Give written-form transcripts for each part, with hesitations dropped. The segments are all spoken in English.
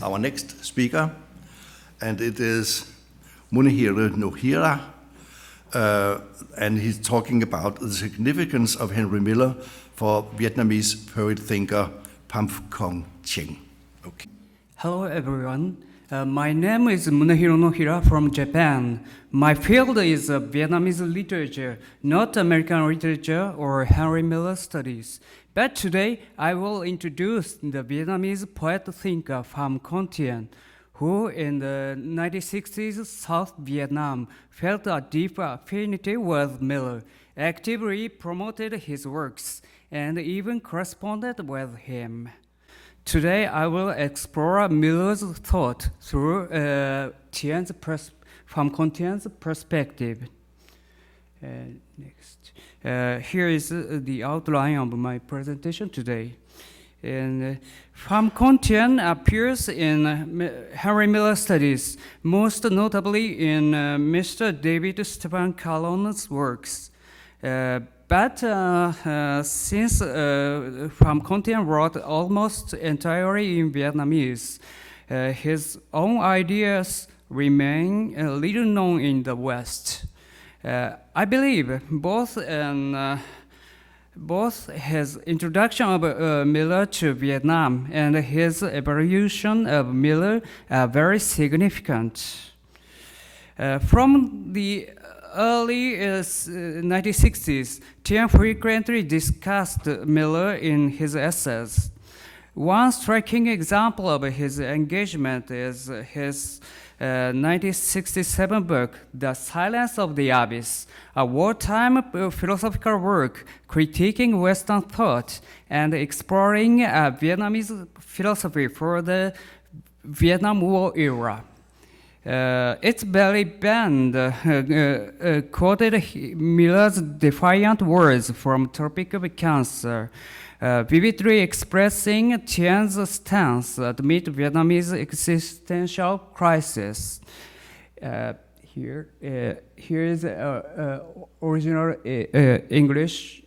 Our next speaker, and it is Munehiro Nohira, and he's talking about the significance of Henry Miller for Vietnamese poet-thinker Pham Cong Thien. Okay. Hello everyone, my name is Munehiro Nohira from Japan. My field is Vietnamese literature, not American literature or Henry Miller studies. But today I will introduce the Vietnamese poet-thinker Pham Cong Thien, who in the 1960s South Vietnam felt a deep affinity with Miller, actively promoted his works, and even corresponded with him. Today I will explore Miller's thought through Pham Cong Thien's perspective. Next. Here is the outline of my presentation today. And Pham Cong Thien appears in Henry Miller studies, most notably in Mr. David Stephen Calonne's works. But since Pham Cong Thien wrote almost entirely in Vietnamese, his own ideas remain little known in the West. I believe both his introduction of Miller to Vietnam and his evaluation of Miller are very significant. From the early 1960s, Thien frequently discussed Miller in his essays. One striking example of his engagement is his 1967 book, The Silence of the Abyss, a wartime philosophical work critiquing Western thought and exploring Vietnamese philosophy for the Vietnam War era. Its belly band quoted Miller's defiant words from Tropical Cancer, vividly expressing Thien's stance amid Vietnamese existential crisis. Here is original English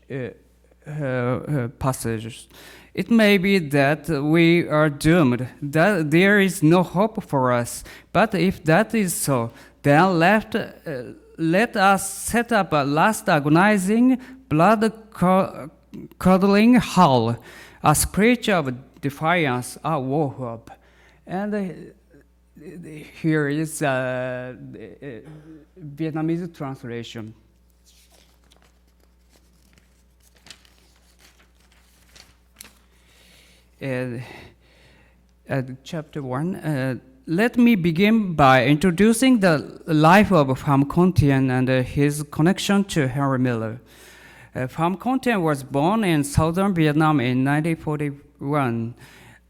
passages. It may be that we are doomed, that there is no hope for us. But if that is so, then let us set up a last agonizing, blood-curdling howl, a screech of defiance, a war whoop. And here is Vietnamese translation. Chapter 1. Let me begin by introducing the life of Pham Cong Thien and his connection to Henry Miller. Pham Cong Thien was born in southern Vietnam in 1941.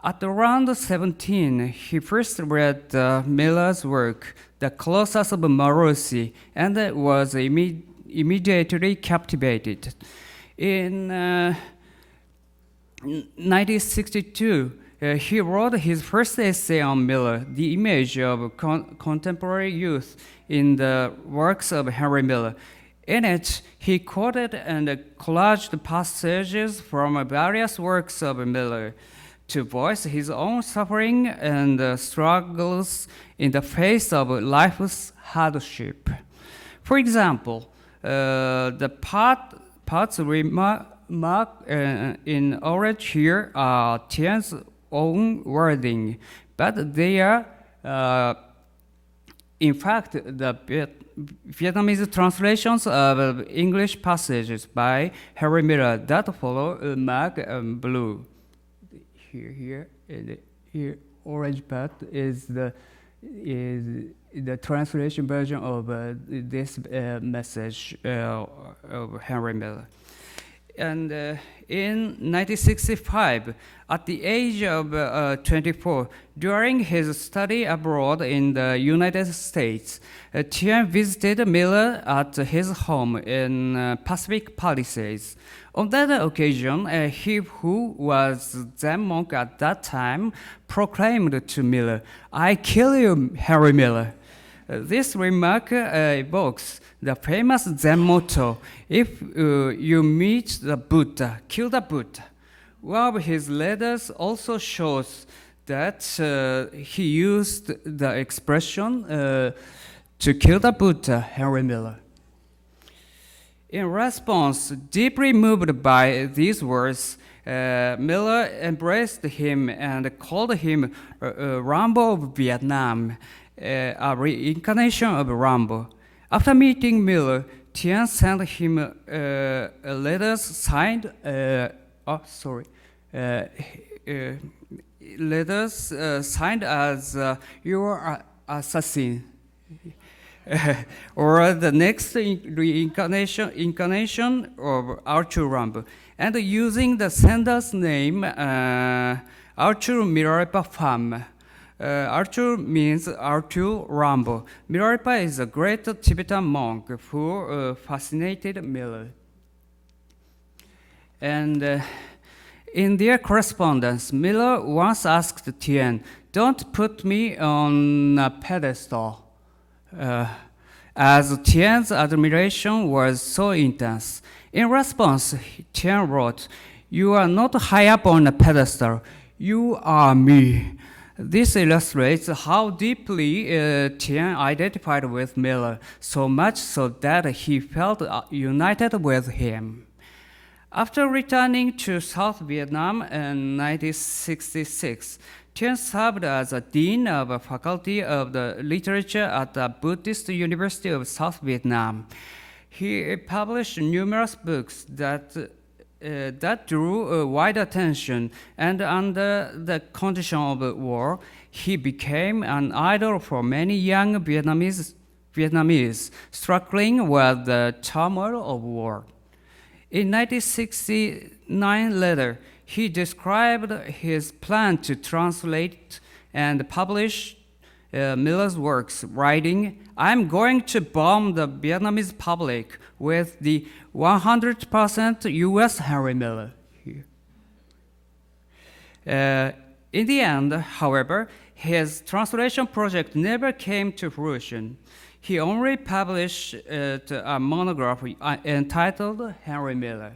At around 17, he first read Miller's work, The Colossus of Marossi, and was immediately captivated. In 1962, he wrote his first essay on Miller, The Image of Contemporary Youth in the Works of Henry Miller. In it, he quoted and collaged passages from various works of Miller to voice his own suffering and struggles in the face of life's hardship. For example, the parts remarked in orange here are Thien's own wording, but they are, in fact, the Vietnamese translations of English passages by Henry Miller that follow marked blue. Here, orange part is the translation version of this message of Henry Miller. And in 1965, at the age of 24, during his study abroad in the United States, Thien visited Miller at his home in Pacific Palisades. On that occasion, he who was Zen monk at that time proclaimed to Miller, "I kill you, Henry Miller." This remark evokes the famous Zen motto, if you meet the Buddha, kill the Buddha. One of his letters also shows that he used the expression to kill the Buddha, Henry Miller. In response, deeply moved by these words, Miller embraced him and called him Rambo of Vietnam, a reincarnation of Rambo. After meeting Miller, Thien sent him letters signed. Letters signed as "Your Assassin," or the next incarnation of Arthur Rambo, and using the sender's name, Arthur Milarepa Pham. Arthur means Arthur Rambo. Milarepa is a great Tibetan monk who fascinated Miller. And in their correspondence, Miller once asked Thien, "Don't put me on a pedestal," as Thien's admiration was so intense. In response, Thien wrote, "You are not high up on a pedestal, you are me." This illustrates how deeply Thien identified with Miller, so much so that he felt united with him. After returning to South Vietnam in 1966, Thien served as a dean of a faculty of the literature at the Buddhist University of South Vietnam. He published numerous books that drew wide attention, and under the condition of war, he became an idol for many young Vietnamese struggling with the turmoil of war. In 1969 letter, he described his plan to translate and publish Miller's works, writing, "I'm going to bomb the Vietnamese public with the 100% U.S. Henry Miller." In the end, however, his translation project never came to fruition. He only published a monograph entitled Henry Miller.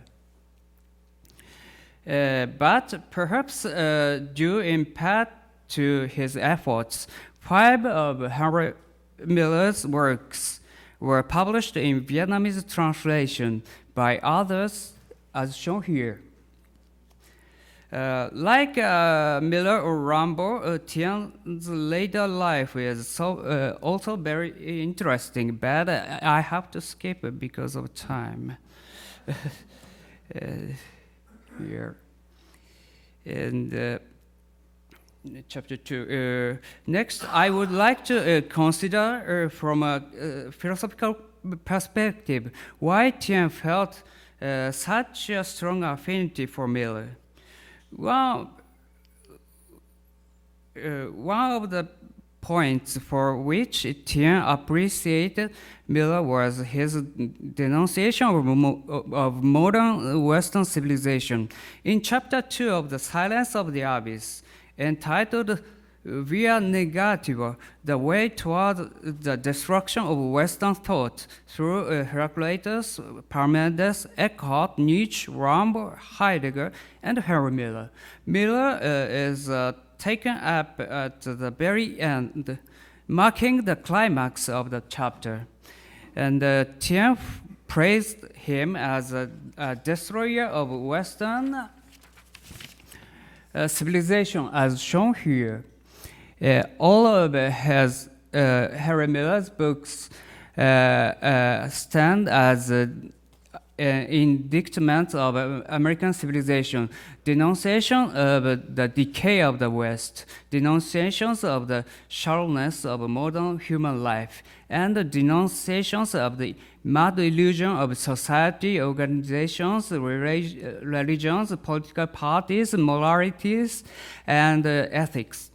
But perhaps due in part to his efforts, 5 of Henry Miller's works were published in Vietnamese translation by others, as shown here. Like Miller or Rambo, Thien's later life is also very interesting, but I have to skip it because of time. Here. And chapter 2. Next, I would like to consider from a philosophical perspective why Thien felt such a strong affinity for Miller. Well, one of the points for which Thien appreciated Miller was his denunciation of modern Western civilization. In chapter 2 of The Silence of the Abyss, entitled Via Negativa, the way toward the destruction of Western thought through Heraclitus, Parmenides, Eckhart, Nietzsche, Rambo, Heidegger, and Henry Miller. Miller is taken up at the very end, marking the climax of the chapter. And Thien praised him as a destroyer of Western civilization, as shown here. All of Henry Miller's books stand as indictments of American civilization, denunciation of the decay of the West, denunciations of the shallowness of modern human life, and denunciations of the mad illusion of society, organizations, religions, political parties, moralities, and ethics.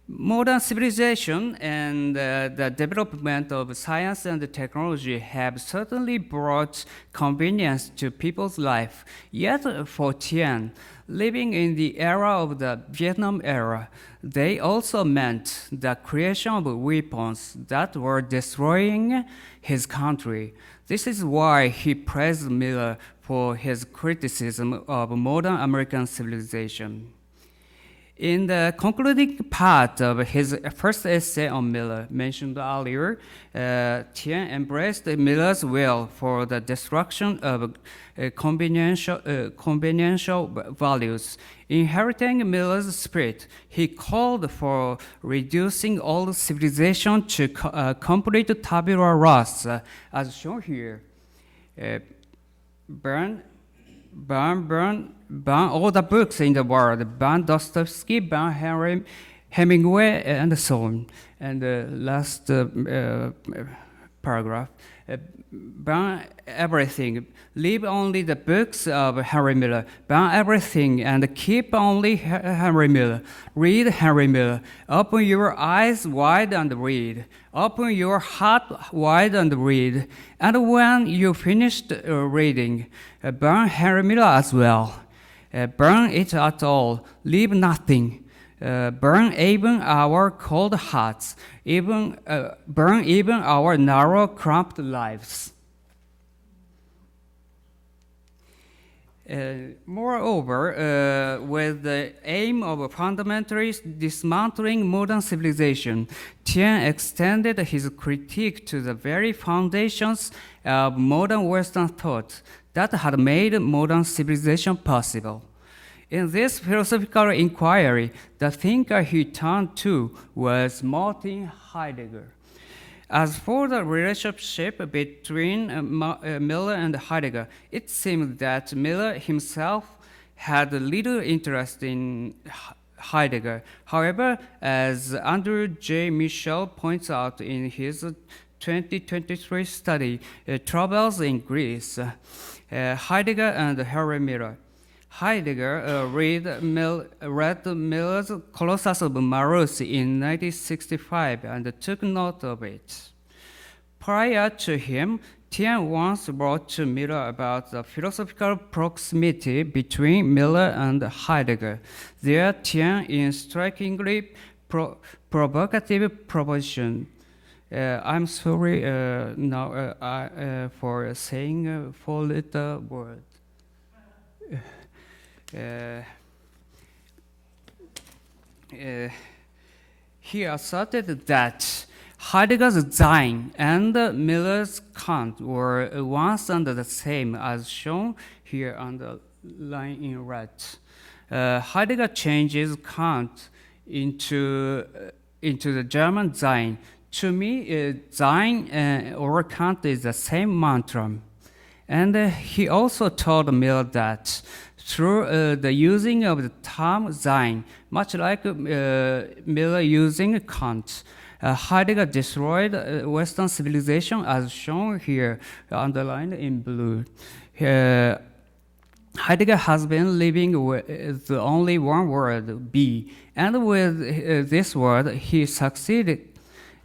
Modern civilization and the development of science and technology have certainly brought convenience to people's life. Yet for Thien, living in the era of the Vietnam era, they also meant the creation of weapons that were destroying his country. This is why he praised Miller for his criticism of modern American civilization. In the concluding part of his first essay on Miller, mentioned earlier, Thien embraced Miller's will for the destruction of conveniential values. Inheriting Miller's spirit, he called for reducing all civilization to complete tabula rasa, as shown here. Burn all the books in the world, burn Dostoevsky, burn Hemingway, and so on. And the last paragraph, burn everything, leave only the books of Henry Miller, burn everything and keep only Henry Miller, read Henry Miller, open your eyes wide and read, open your heart wide and read, and when you finished reading, burn Henry Miller as well, burn it at all, leave nothing. Burn even our cold hearts, burn even our narrow, cramped lives. Moreover, with the aim of fundamentally dismantling modern civilization, Thien extended his critique to the very foundations of modern Western thought that had made modern civilization possible. In this philosophical inquiry, the thinker he turned to was Martin Heidegger. As for the relationship between Miller and Heidegger, it seemed that Miller himself had little interest in Heidegger. However, as Andrew J. Michel points out in his 2023 study, Troubles in Greece, Heidegger and Henry Miller. Heidegger read Miller's Colossus of Maros in 1965 and took note of it. Prior to him, Thien once wrote to Miller about the philosophical proximity between Miller and Heidegger. There, Thien, in strikingly provocative proposition. I'm sorry now for saying four-letter word. He asserted that Heidegger's Sein and Miller's Kant were once and the same, as shown here on the line in red. Heidegger changes Kant into the German Sein. To me, Sein or Kant is the same mantra. And he also told Miller that through the using of the term Sein, much like Miller using Kant, Heidegger destroyed Western civilization as shown here, underlined in blue. Heidegger has been living with only one word, be, and with this word he succeeded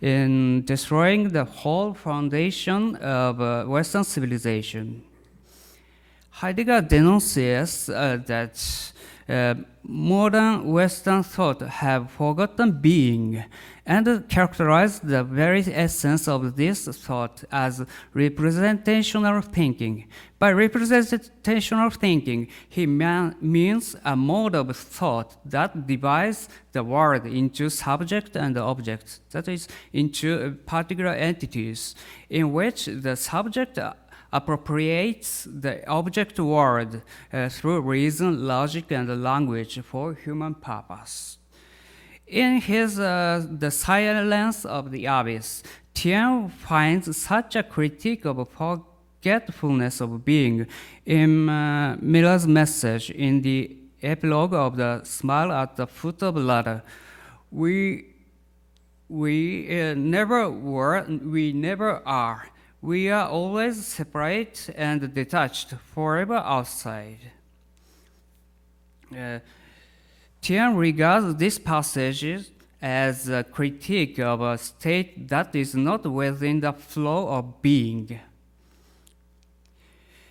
in destroying the whole foundation of Western civilization. Heidegger denounces that modern Western thought have forgotten being and characterized the very essence of this thought as representational thinking. By representational thinking, he means a mode of thought that divides the world into subject and object, that is, into particular entities, in which the subject appropriates the object world through reason, logic, and language for human purpose. In his The Silence of the Abyss, Thien finds such a critique of forgetfulness of being in Miller's message in the epilogue of The Smile at the Foot of the Ladder. We never were, we never are. We are always separate and detached, forever outside. Thien regards these passages as a critique of a state that is not within the flow of being.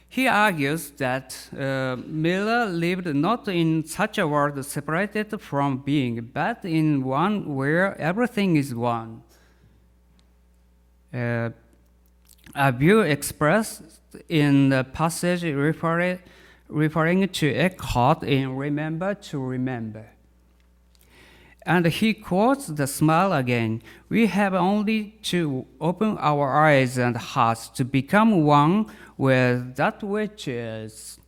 He argues that Miller lived not in such a world separated from being, but in one where everything is one. A view expressed in the passage referring to Eckhart in Remember to Remember. And he quotes the smile again. We have only to open our eyes and hearts to become one with that which is.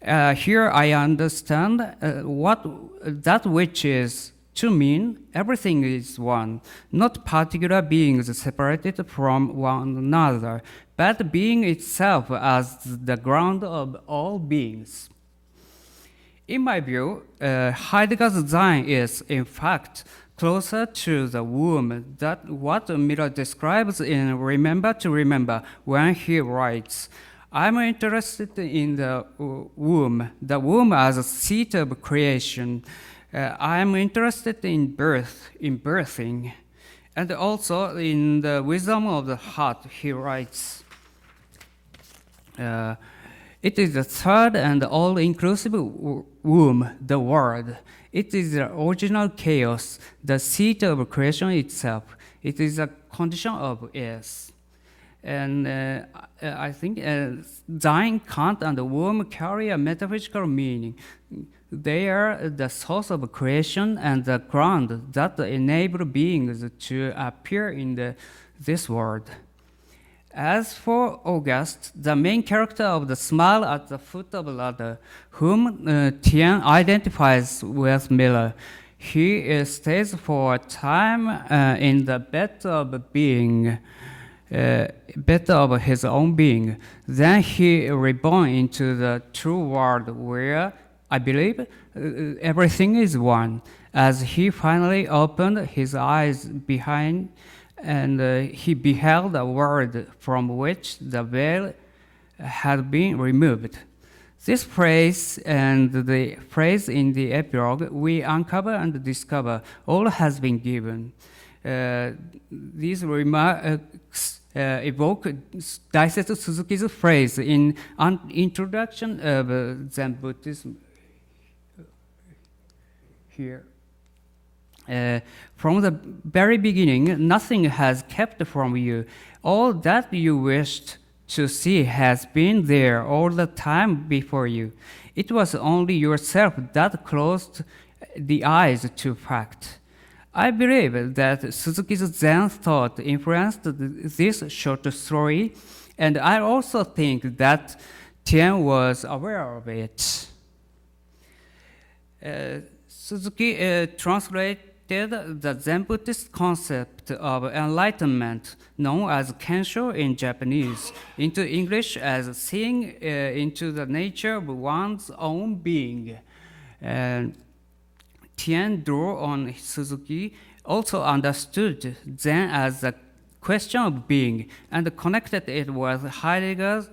Here I understand what that which is to mean everything is one, not particular beings separated from one another, but being itself as the ground of all beings. In my view, Heidegger's design is, in fact, closer to the womb than what Miller describes in Remember to Remember when he writes, I'm interested in the womb as a seat of creation. I'm interested in birthing, and also in the wisdom of the heart, he writes. It is the third and all-inclusive womb, the world. It is the original chaos, the seat of creation itself. It is a condition of is. And I think Zion, Kant, and the womb carry a metaphysical meaning. They are the source of creation and the ground that enable beings to appear in this world. As for August, the main character of the smile at the foot of the ladder, whom Thien identifies with Miller, he stays for a time in the bed of being, bed of his own being. Then he reborn into the true world where, I believe, everything is one. As he finally opened his eyes behind, and he beheld a world from which the veil had been removed. This phrase and the phrase in the epilogue, we uncover and discover, all has been given. These remarks evoke Daisetsu Suzuki's phrase in an introduction of Zen Buddhism here. From the very beginning, nothing has kept from you. All that you wished to see has been there all the time before you. It was only yourself that closed the eyes to fact. I believe that Suzuki's Zen thought influenced this short story, and I also think that Thien was aware of it. Suzuki translated the Zen Buddhist concept of enlightenment, known as Kensho in Japanese, into English as seeing into the nature of one's own being. Thien drew on Suzuki, also understood Zen as a question of being, and connected it with Heidegger's.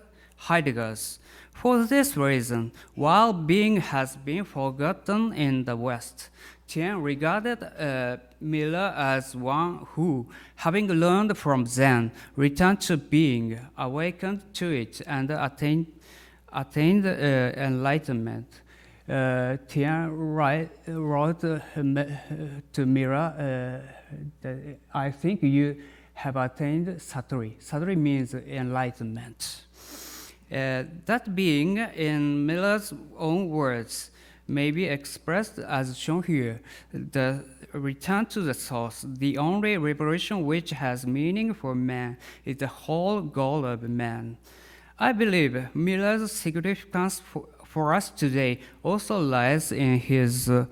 For this reason, while being has been forgotten in the West, Thien regarded Miller as one who, having learned from Zen, returned to being, awakened to it, and attained enlightenment. Thien wrote to Miller, I think you have attained Satori. Satori means enlightenment. That being, in Miller's own words, may be expressed as shown here, the return to the source, the only revelation which has meaning for man, is the whole goal of man. I believe Miller's significance for us today also lies in his return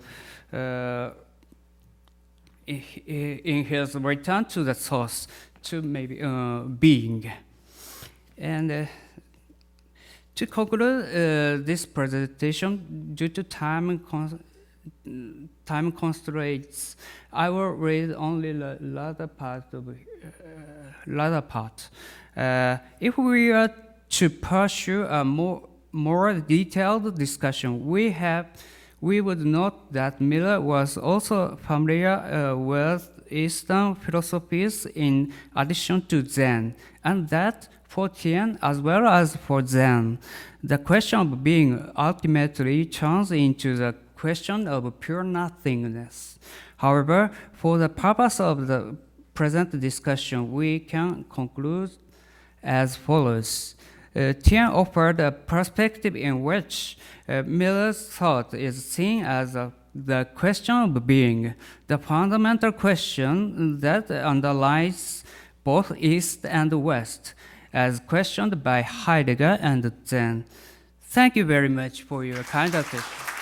to the source, to maybe being. And to conclude this presentation, due to time constraints, I will read only the latter part. If we are to pursue a more detailed discussion, we would note that Miller was also familiar with Eastern philosophies in addition to Zen, and that for Thien, as well as for Zen, the question of being ultimately turns into the question of pure nothingness. However, for the purpose of the present discussion, we can conclude as follows. Thien offered a perspective in which Miller's thought is seen as a the question of being, the fundamental question that underlies both East and West, as questioned by Heidegger and Zen. Thank you very much for your kind attention.